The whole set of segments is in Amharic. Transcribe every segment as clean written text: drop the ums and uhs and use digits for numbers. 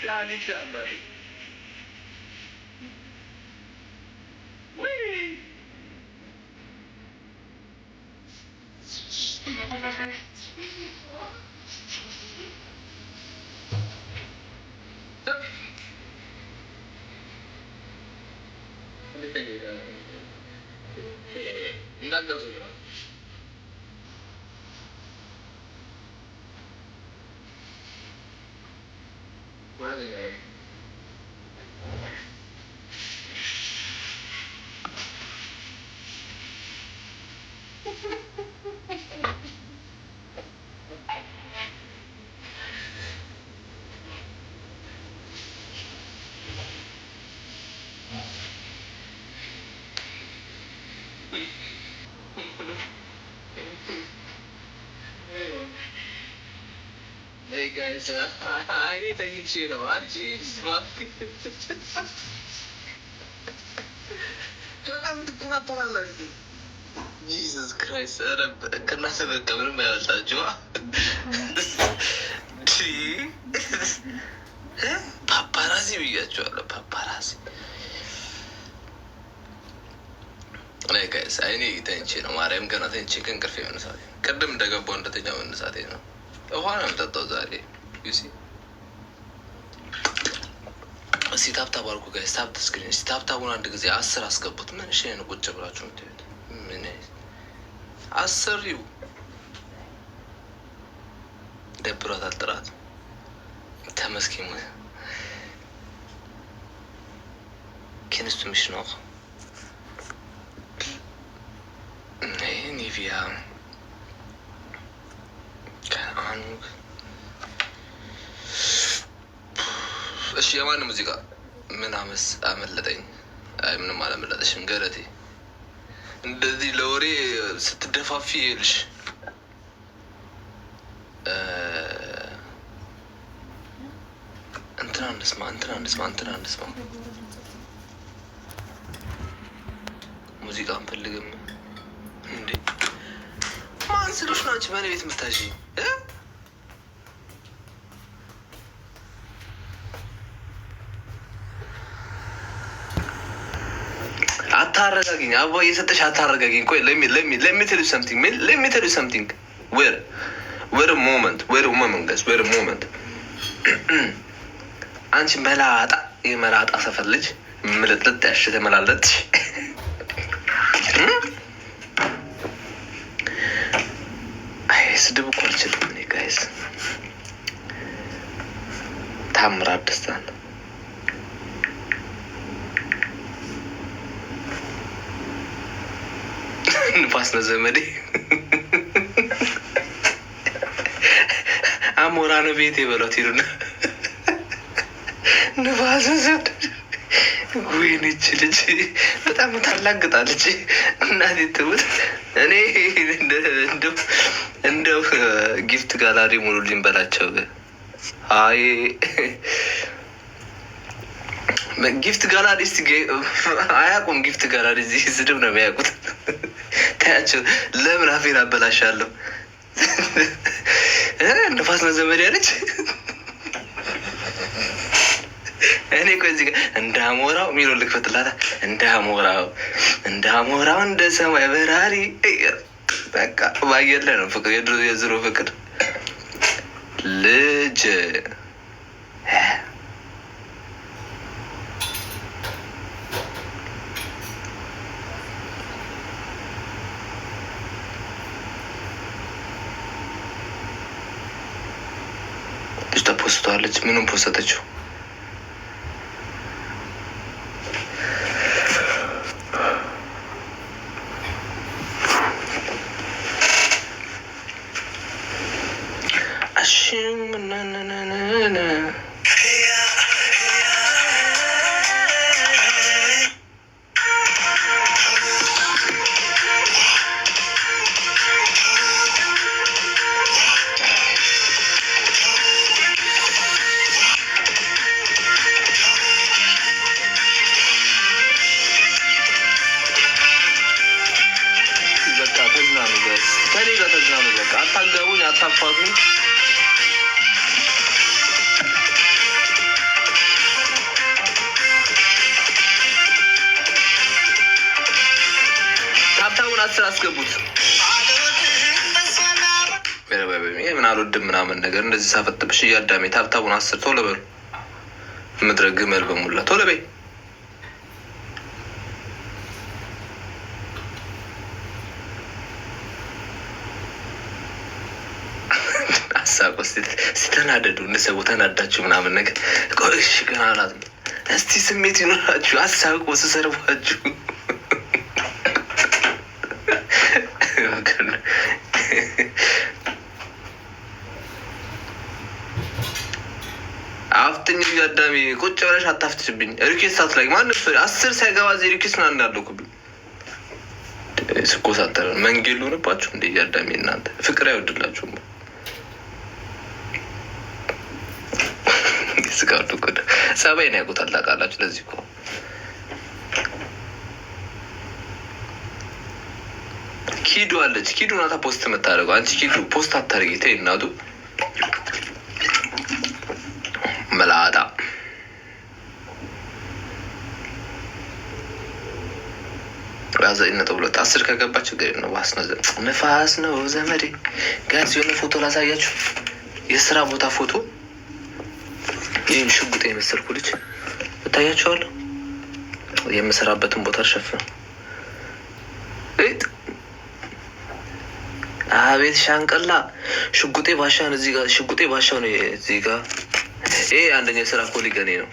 Yani canları. Hey guys, I need to eat you know, jeez, fuck. Jesus Christ, ከእናንተ በቃ ምንም ያመልጣችሁ ፓፓራዚ ብያቸዋለሁ። ፓፓራዚ ጋይስ አይኔ ተንቼ ነው ማርያም ገና ተንቼ ከእንቅልፌ መነሳቴ ቅድም እንደገባው እንደተኛ መነሳቴ ነው። ውሃ ነው የምጠጣው ዛሬ። ዩሲ እስኪ ታብታብ አድርጉ ጋይስ፣ ታብ ስክሪን እስኪ ታብታቡን አንድ ጊዜ 10 አስገቡት። ምን እሺ ነው ቁጭ ብላችሁ የምትሄዱት? ምን 10 ደብሯታል። ጥራት ተመስኪሙ kennst du mich noch? Nee, Nivea. Keine Ahnung. እሺ የማን ሙዚቃ ምን አመለጠኝ? አይ ምንም አላመለጠሽም ገለቴ። እንደዚህ ለወሬ ስትደፋፊ ይልሽ እንትና እንስማ ሙዚቃ አንፈልግም እንዴ? ማን ስሎች ናቸው በእኔ ቤት ምታሽ? አታረጋግኝ። አበባ እየሰጠሽ አታረጋግኝ። ቆይ let me tell you something. Let me tell you something. Wait a moment guys, wait a moment. አንቺ መላጣ የመላጣ ሰፈር ልጅ ምልጥልጥ ያሽ ተመላለጥሽ ስድብ እኮ አልችልም እኔ ጋይስ። ታምራት ደስታ ነው። ንፋስ ነው ዘመዴ። አሞራ ነው ቤት የበለው ሄዱና ንፋስ ዘድ ወይኔች ልጅ በጣም ታላግጣለች። እናቴ ትሙት። እኔ እንደው ጊፍት ጋላሪ ሙሉልኝ በላቸው። አይ ጊፍት ጋላሪ እስቲ አያውቁም። ጊፍት ጋላሪ እዚህ ስድብ ነው የሚያውቁት። ታያቸው። ለምን አፌን አበላሻለሁ? ንፋስ ነው ዘመድ ያለች። እኔ እኮ እዚህ ጋር እንደ አሞራው የሚለው ልክፈትላታ። እንደ አሞራው እንደ ሰማይ በራሪ። በቃ ባየለ ነው ፍቅር፣ የድሮ ፍቅር ልጅ ልጅ ተፖስተዋለች። ምንም ፖስተችው? ከኔ ጋር ተዝናኑ። በቃ አታገቡኝ፣ አታፋቱኝ። 10 አስገቡት። ምን አልወድም ምናምን ነገር እንደዚህ ሳፈጥብሽ እያዳሜ ታብታቡን 10 ቶሎ በሉ። ምድረ ግመል በሙላ ቶሎ በይ። አሳቆ ስተናደዱ እንደሰው ተናዳችሁ ምናምን ነገር ቆይሽ ግን አላት። እስቲ ስሜት ይኖራችሁ አሳቆ ስሰርባችሁ አፍጥኝ እያዳሜ ቁጭ ብለሽ አታፍትሽብኝ። ሪኬስታት ላይ ማንም ሰው 10 ሳይገባ እዚህ ሪኬስ ምናምን እንዳለኩብኝ ስኮሳተረ መንገድ ሆነባችሁ እንደ እያዳሜ እናንተ ፍቅር አይወድላችሁም። ስጋዱ ቆደ ሰባይ ነው ያውቁታል ታውቃላችሁ። ለዚህ እኮ ኪዱ አለች። ኪዱ ናታ ፖስት የምታደርገው። አንቺ ኪዱ ፖስት አታደርጊ ተይ እናቱ መላጣ። ጋዜጠኝነት ብሎት 10 ከገባ ችግር ነው። ንፋስ ነው ዘመዴ። ጋዝ የሆነ ፎቶ ላሳያችሁ፣ የስራ ቦታ ፎቶ። ይህም ሽጉጤ የመሰልኩ ልጅ እታያቸዋለሁ። የምሰራበትን ቦታ ሸፍነው። አቤት ሻንቀላ ሽጉጤ ባሻን እዚህ ጋር ሽጉጤ ባሻው ነው እዚህ ጋር። ይሄ አንደኛ የስራ ኮሊገኔ ነው።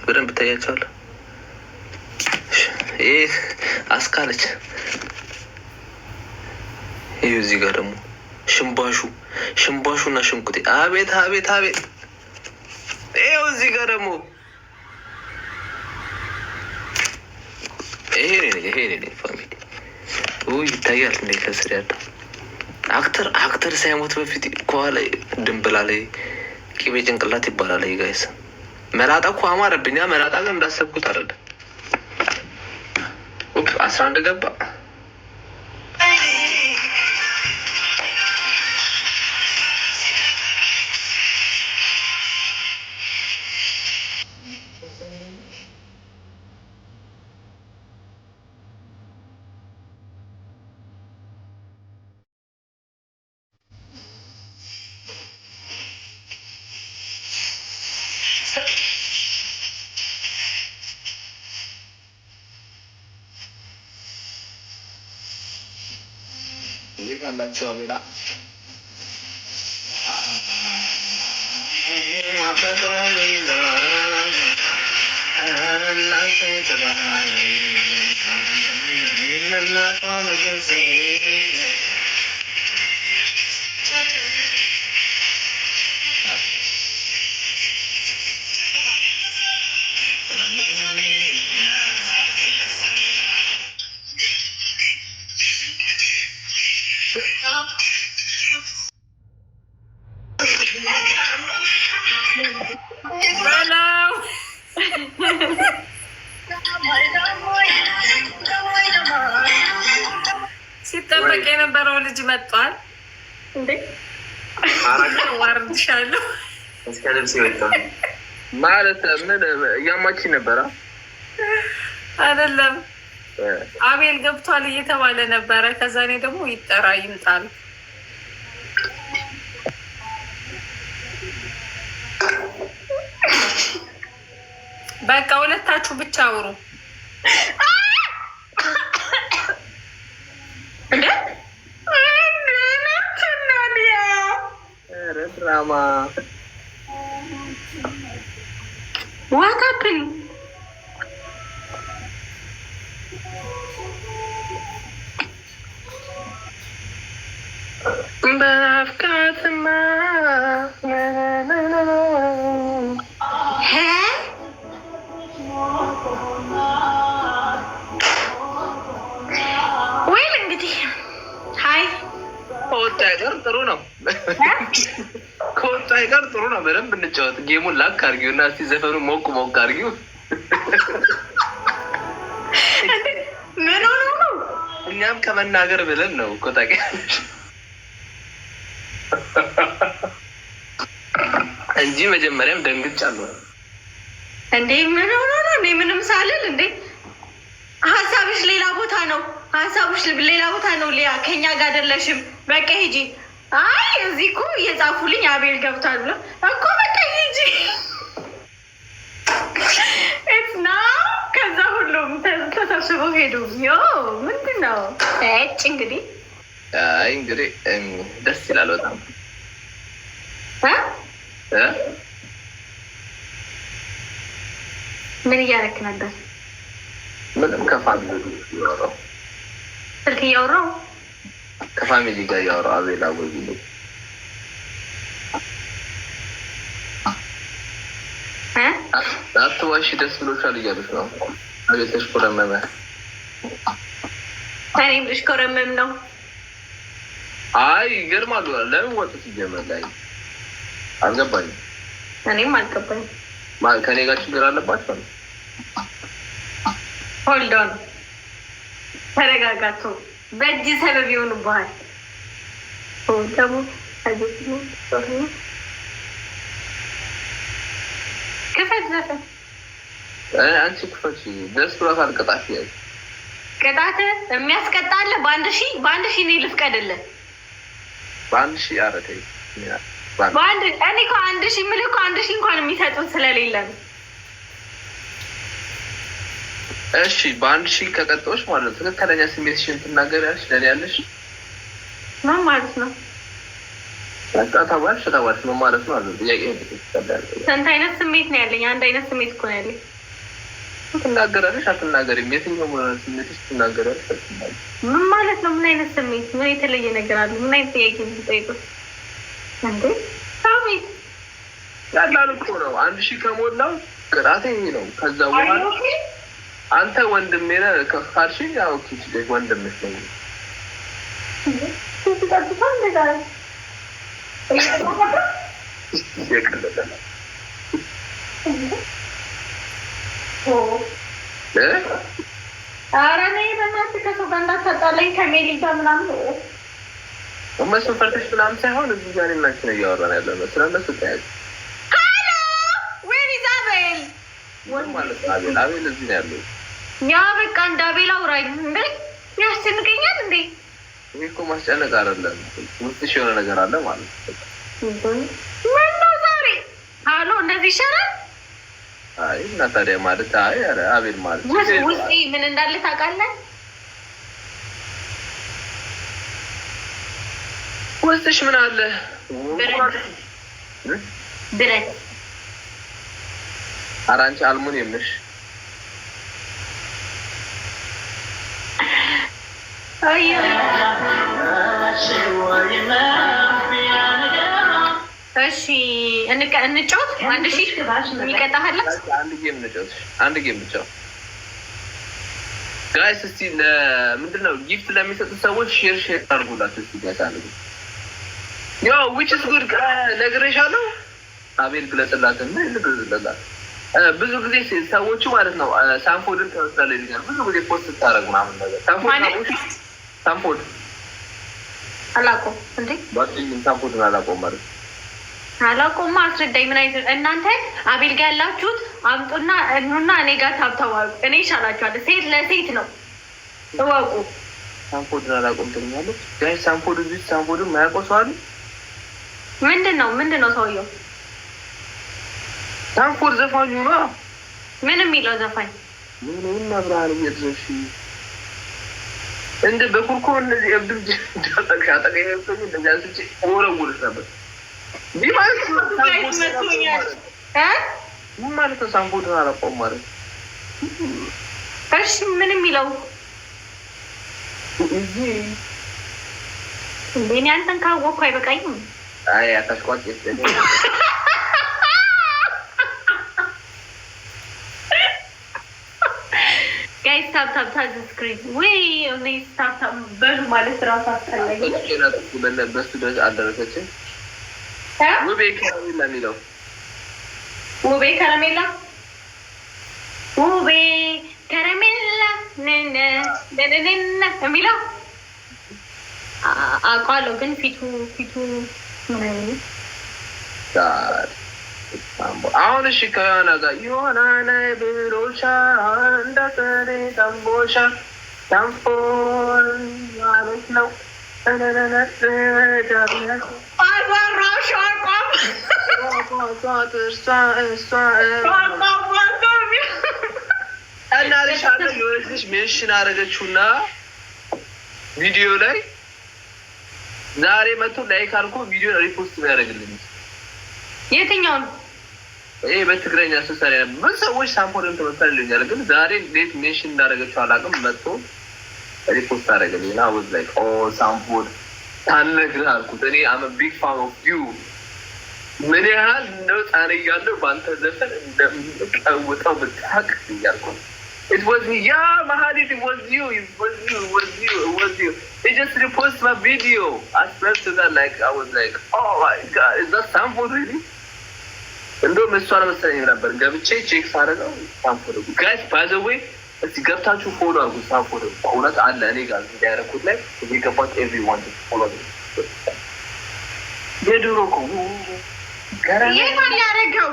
በደንብ እታያቸዋለሁ። ይሄ አስካለች። ይሄ እዚህ ጋር ደግሞ ሽምባሹ እና ሽንቁጤ። አቤት አቤት አቤት። ይሄው እዚህ ጋር ደግሞ ይሄ ፋሚሊ ይታያል እንዴ? ከስር ያለው አክተር ሳይሞት በፊት ከኋላ ድንብላ ላይ ቅቤ ጭንቅላት ይባላል። ጋይስ መላጣ እኮ አማረብኛ። መላጣ ግን እንዳሰብኩት አይደለ። 11 ገባ። ካላቸው አቤላ ሲጠበቅ የነበረው ልጅ መጥቷል። እንዴ ዋርድሻለሁ እስከ ልብስ ይወጣ ማለት ምን እያማች ነበረ አይደለም። አቤል ገብቷል እየተባለ ነበረ። ከዛ እኔ ደግሞ ይጠራ ይምጣል። በቃ ሁለታችሁ ብቻ አውሩ። ድራማ ዋታፕን በአፍቃትማ ወይ እንግዲህ ሀይ ከወጣ አይቀር ጥሩ ነው። ከወጣ አይቀር ጥሩ ነው። በደንብ እንጫወት። ጌሙን ላክ አድርጊው እና እስቲ ዘፈኑ ሞቅ ሞቅ አድርጊው። ምን ሆኖ ነው? እኛም ከመናገር ብለን ነው እኮ ታውቂያለሽ እንጂ መጀመሪያም ደንግጫለሁ እንዴ። ምን ሆኖ ነው? እንዴ ምንም ሳልል እንዴ ሀሳብሽ ሌላ ቦታ ነው። ሀሳቡሽ ሌላ ቦታ ነው ሊያ፣ ከኛ ጋር አይደለሽም። በቃ ሂጂ። አይ እዚህ እኮ እየጻፉልኝ አቤል ገብቷል ብሎ እኮ በቃ ሂጂ እና ከዛ ሁሉም ተሰብስበው ሄዱ። ዮ ምንድን ነው ጭ እንግዲህ እንግዲህ ደስ ይላል በጣም ምን እያደረክ ነበር? ምንም ከፋሚሊ እያወራሁ ስልክ እያወራሁ ከፋሚሊ ጋር እያወራሁ አቤላ ወይ አትዋሺ ደስ ብሎሻል እያሉሽ ነው። አቤት ተሽኮረመመ። እኔም ልሽኮረመም ነው። አይ ይገርማሉ። ለምን ወጡ ሲጀመር ላይ አልገባኝም። እኔም አልገባኝም። ከኔ ጋር ችግር አለባቸው። ሆልዶን ተረጋጋቱ። በእጅ ሰበብ ይሆኑብሃል። ደግሞ ክፈት ዘፈን አንቺ ክፈች። ደስ ብሏት አልቀጣሽ ያ ቅጣት የሚያስቀጣለ በአንድ ሺህ እኔ ልፍቀድልህ። በአንድ ሺህ አረተ በአንድ እኔ እኮ 1,000 የምልህ እኮ 1,000 እንኳን የሚሰጡት ስለሌለ ነው። እሺ በአንድ ሺህ ከቀጣዎች ማለት ነው ትክክለኛ ስሜትሽን ትናገሪያለሽ። ለኔ ያለሽ ምን ማለት ነው? ተባልሽ ምን ማለት ነው? አለ ጥያቄ ስንት አይነት ስሜት ነው ያለኝ? አንድ አይነት ስሜት እኮ ነው ያለኝ። ትናገራለሽ አትናገሪም? የትኛው ስሜትሽ ትናገራለሽ? ምን ማለት ነው? ምን አይነት ስሜት? ምን የተለየ ነገር አለ? ምን አይነት ጥያቄ የምትጠይቁት እንዴ? ሳሜት ያላል እኮ ነው። 1,000 ከሞላው ቅጣቴ ነው። ከዛ በኋላ አንተ ወንድሜ ነህ ካልሽኝ ያው ኪች ወንድምሽ ነው። ኧረ እኔ በእናትህ ከሰው ጋር እንዳታጣላኝ ከሜሊ ጋር ምናምን እነሱን ፈርተሽ ምናምን ሳይሆን እዚህ ጋር ናችን እያወራን ያለ ነው። ስለነሱ ታያል። ሀሎ ዌር ኢዝ አቤል? ማለት አቤል እዚህ ነው ያለው። ያ በቃ እንደ አቤል አውራኝ እንዴ! ያስጨንቀኛል እንዴ! ይሄ እኮ ማስጨነቅ አይደለም። ውስጥሽ የሆነ ነገር አለ ማለት ነው። ምነው ዛሬ ሀሎ እንደዚህ ይሻላል? አይ እና ታዲያ ማለት ኧረ አቤል ማለት ውስጤ ምን እንዳለ ታውቃለህ? ውስጥሽ ምን አለ? ብረት። ኧረ አንቺ አልሙኒየም ነሽ። እሺ እንጫወት። 1,000 የሚቀጣሃል። አንድ ጌም ብቻ ጋይስ። እስቲ ምንድነው ጊፍት ለሚሰጡ ሰዎች ሼር አድርጉላችሁ። እስቲ ጋይስ ያው which is good ነግሬሻለሁ። አቤል ግለጽላትና ልግለጽላት። ብዙ ጊዜ ሰዎቹ ማለት ነው ሳምፖድን ተወስዳለህ ይላል። ብዙ ጊዜ ፖስት ታደርጉ ምናምን ነገር ሳምፖድ አላውቀውም እንዴ? ሳምፖድን አላውቀውም ማለት አላውቀውም። አስረዳኝ። ምን አይነት እናንተ አቤል ጋር ያላችሁት አምጡና እኑና እኔ ጋር ታብተዋሉ። እኔ ይሻላችኋል። ሴት ለሴት ነው እወቁ። ሳምፖድን አላውቀውም ትሉኛለች ጋይስ። ሳምፖድን ማያውቀው ሰው አለ? ምንድን ነው ሰውየው? ሳምፖድ ዘፋኙ ነው። ምን የሚለው ዘፋኝ? ምንም አብራር እየድረሽ እንደ በኩርኮ እነዚህ እብድ አጠቀኝ እንደዚህ አንስቼ ወረውርሽ ነበር። ምን ማለት ነው? ሳምፖድን አላውቀውም ማለት ነው። እሺ ምን የሚለው እኔ አንተን ካወቅኩ አይበቃኝም? አይ አታሽቋጭ። ጋይስ ታፕ ስክሪን ወይ እኔ ታፕ በሉ ማለት ራሱ አስፈላጊ በሱ ደረጃ አልደረሰችም። ውቤ ከረሜላ የሚለው ውቤ ከረሜላ የሚለው አውቃለሁ፣ ግን ፊቱ አሁን እሺ ከሆነ ጋር የሆነ ብሎሻ እንዳጠሬ ጠንቦሻ ታንፎር ማለት ነው። እናልሻለሁ የሆነች ልጅ ሜንሽን አደረገችውና ቪዲዮ ላይ ዛሬ መጥቶ ላይክ አድርጎ ቪዲዮ ሪፖስት ያደረግልኝ። የትኛውን? ይሄ በትግረኛ ስሰራ ምን ሰዎች ሳምፖልን ተመሳል ይለኛል፣ ግን ዛሬ እንዴት ሜንሽን እንዳደረገችው አላውቅም። መጥቶ ሪፖስት አደረገልኝ እና ወዝ ላይክ ኦ ሳምፖል ታነግርህ አልኩት። እኔ አም ቢግ ፋን ኦፍ ዩ ምን ያህል እንደው ጻኔ እያለሁ በአንተ ዘፈን እንደምቀውጠው ብታውቅ እያልኩት it was me, yeah, Mahadit, it was you. He just reposted my video. I swear to that, like, I was like, oh my God, is that Sanford really? እንደውም እሷ ለመሰለኝ ነበር ገብቼ ቼክ ሳደርገው ሳንፎድ ጋይስ ባይ ዘ ዌይ እስቲ ገብታችሁ ፎሎ አድርጉ። ሳንፎድ እውነት አለ እኔ ጋር እንዲያደረኩት ላይ እየገባት ኤቭሪዋን ፎሎ የድሮ እኮ የት አለ ያደረገው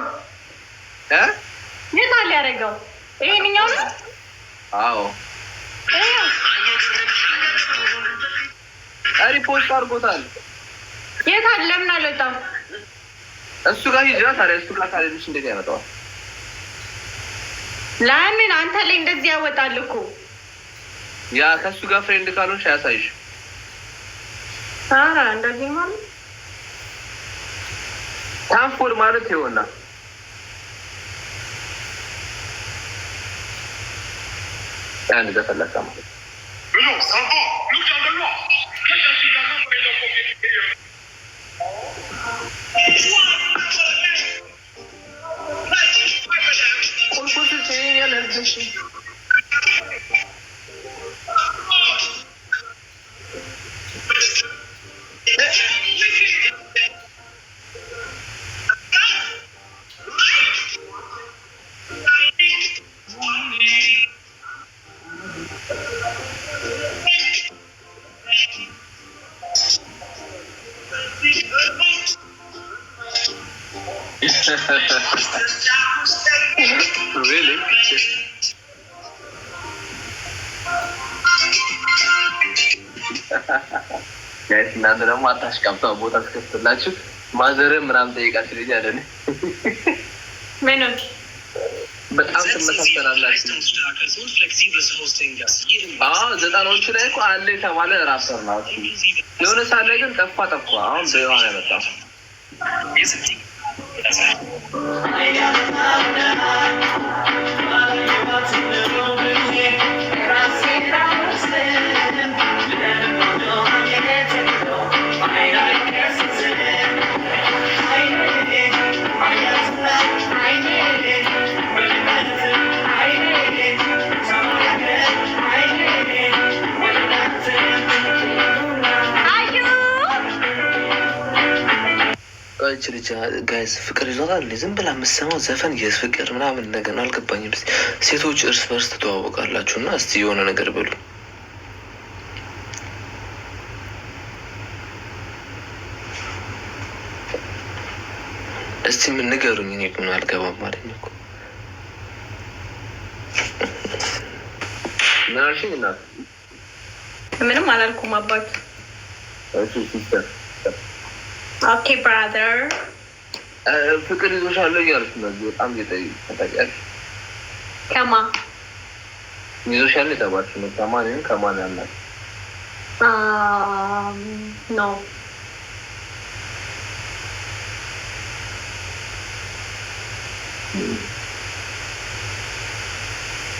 የት አለ ያደረገው ይሄንኛው ነው። አዎ ሪፖስት አድርጎታል። የት አለ? ለምን አልወጣም? እሱ ጋር ሂጅ። ታዲያ እሱ ጋር ካልሄድሽ እንዴት ያመጣዋል? ለምን አንተ ላይ እንደዚህ ያወጣል እኮ። ያ ከእሱ ጋር ፍሬንድ ካልሆንሽ አያሳይሽ። ኧረ እንደዚህ ማለት ታንፎድ ማለት ይሆናል። አንድ ዘፈለካ ማለት really? ጋይስ እናንተ ደግሞ አታሽቃብጠው። ቦታ አስከፍትላችሁ ማዘርም ምናምን ጠይቃችሁ ልጅ አለ ምን በጣም ትመሳሰላላችሁ። ዘጠናዎቹ ላይ እኮ አለ የተባለ ራፐር ናችሁ። የሆነ ሳለ ግን ጠፋ። አሁን በዮሐን ያመጣው ልጅ ጋይስ ፍቅር ይዞታል። ዝም ብላ የምትሰማው ዘፈን የፍቅር ምናምን ነገር አልገባኝም። ሴቶች እርስ በርስ ትተዋወቃላችሁ እና እስቲ የሆነ ነገር በሉ። እስቲ ምን ንገሩኝ። እኔ ግን አልገባም አለኝ እኮ ምን አልሽኝ? እና ምንም አላልኩም አባት። ሲስተር ኦኬ ብራዘር ፍቅር ይዞሻል እያልሽ ነው። በጣም ታውቂያለሽ። ከማ ይዞሻል የተባልሽ ነው? ከማን ያልናት ኖ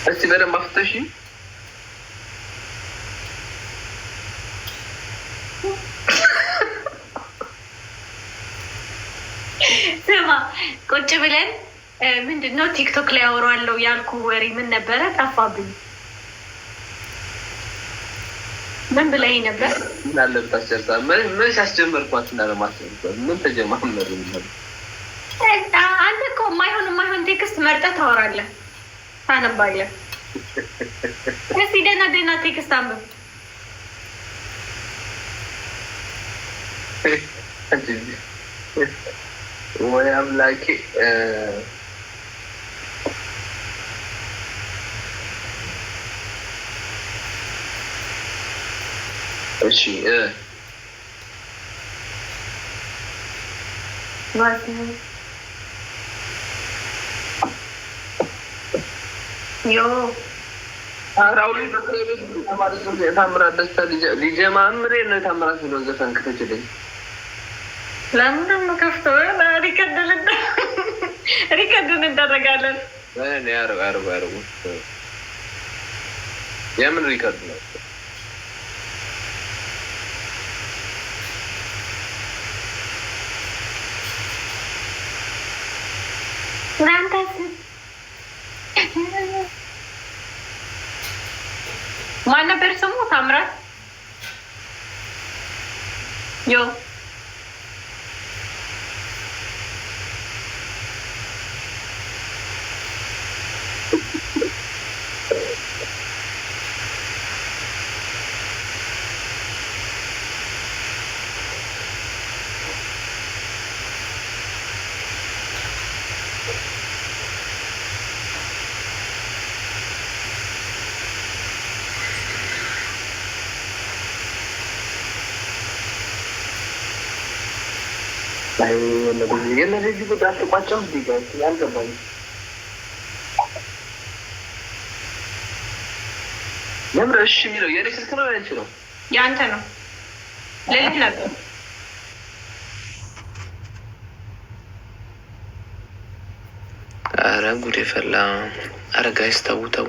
እስቲ በደንብ አፍተሽ ስማ። ቁጭ ብለን ምንድን ነው ቲክቶክ ላይ አወራዋለሁ ያልኩ ወሬ ምን ነበረ? ጠፋብኝ። ምን ብለኸኝ ነበር? ምን አለበት አስጨርሳ ምን ሲያስጀመርኳት እንዳለማስጨርሷት ምን ተጀማመር ነበር? አንተ እኮ የማይሆን ቴክስት መርጠህ ታወራለህ፣ ታነባለህ። እስኪ ደህና ቴክስት አንብብ። ወይ አምላኬ። እሺ ታምራት ደስታ ሊጀማምር ነው። ታምራት ብሎ ዘፈን ክተችልኝ። ለምንድን ነው ከፍተው ሪከርድን እንደረጋለን። ያርጉ የምን ሪከርድ ነው? ማን ነበር ስሙ? ታምራት ዮ የነዚህ ጉዳት ቋጫው እንዲጋይ ያልገባኝ የምር እሺ የሚለው የኔ ስልክ ነው ያንቺ ነው? የአንተ ነው። ልልህ ነበር። አረ ጉዴ ፈላ። አረ ጋይስ ተው ተው።